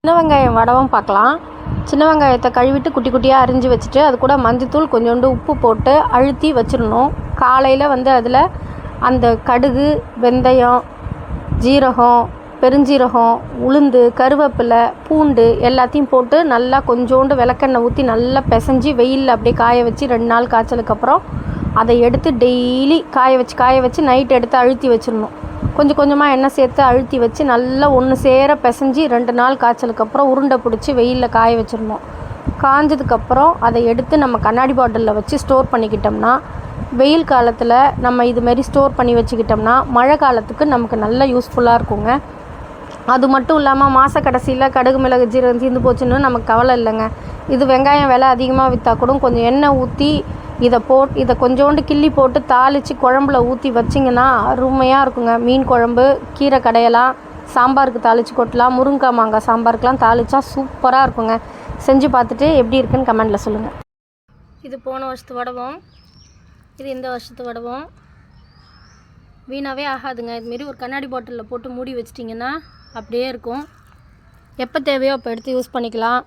சின்ன வெங்காயம் வடவும் பார்க்கலாம். சின்ன வெங்காயத்தை கழுவிட்டு குட்டி குட்டியாக அரிஞ்சு வச்சுட்டு அது கூட மஞ்சத்தூள் கொஞ்சோண்டு உப்பு போட்டு அழுத்தி வச்சிடணும். காலையில் அதில் அந்த கடுகு, வெந்தயம், ஜீரகம், பெருஞ்சீரகம், உளுந்து, கருவேப்பிலை, பூண்டு எல்லாத்தையும் போட்டு நல்லா கொஞ்சோண்டு விளக்கெண்ணெய் ஊற்றி நல்லா பிசைஞ்சி வெயிலில் அப்படியே காய வச்சு 2 நாள் காய்ச்சலுக்கப்புறம் அதை எடுத்து டெய்லி காய வச்சு நைட் எடுத்து அழுத்தி வச்சிடணும். கொஞ்சம் கொஞ்சமாக எண்ணெய் சேர்த்து அழுத்தி வச்சு நல்லா ஒன்று சேர பிசைஞ்சி 2 நாள் காய்ச்சலுக்கப்புறம் உருண்டை பிடிச்சி வெயிலில் காய வச்சிடணும். காஞ்சதுக்கப்புறம் அதை எடுத்து நம்ம கண்ணாடி பாட்டிலில் வச்சு ஸ்டோர் பண்ணிக்கிட்டோம்னா வெயில் காலத்தில் நம்ம இதுமாரி ஸ்டோர் பண்ணி வச்சுக்கிட்டோம்னா மழை காலத்துக்கு நமக்கு நல்ல யூஸ்ஃபுல்லாக இருக்குங்க. அது மட்டும் இல்லாமல் மாத கடைசியில் கடுகு, மிளகு, ஜீரகம் தீர்ந்து போச்சுன்னு நமக்கு கவலை இல்லைங்க. இது வெங்காயம் விலை அதிகமாக விற்றா கூட கொஞ்சம் எண்ணெய் ஊற்றி இதை கொஞ்சோண்டு கிள்ளி போட்டு தாளித்து குழம்புல ஊற்றி வச்சிங்கன்னா அருமையாக இருக்குங்க. மீன் குழம்பு, கீரை கடையெல்லாம் சாம்பாருக்கு தாளித்து கொட்டலாம். முருங்கைக்காய் மாங்காய் சாம்பாருக்கெலாம் தாளித்தா சூப்பராக இருக்குங்க. செஞ்சு பார்த்துட்டு எப்படி இருக்குன்னு கமெண்டில் சொல்லுங்கள். இது போன வருஷத்து வடவும், இது இந்த வருஷத்து வடவும். வீணாகவே ஆகாதுங்க. இதுமாரி ஒரு கண்ணாடி பாட்டிலில் போட்டு மூடி வச்சிட்டிங்கன்னா அப்படியே இருக்கும். எப்போ தேவையோ அப்போ எடுத்து யூஸ் பண்ணிக்கலாம்.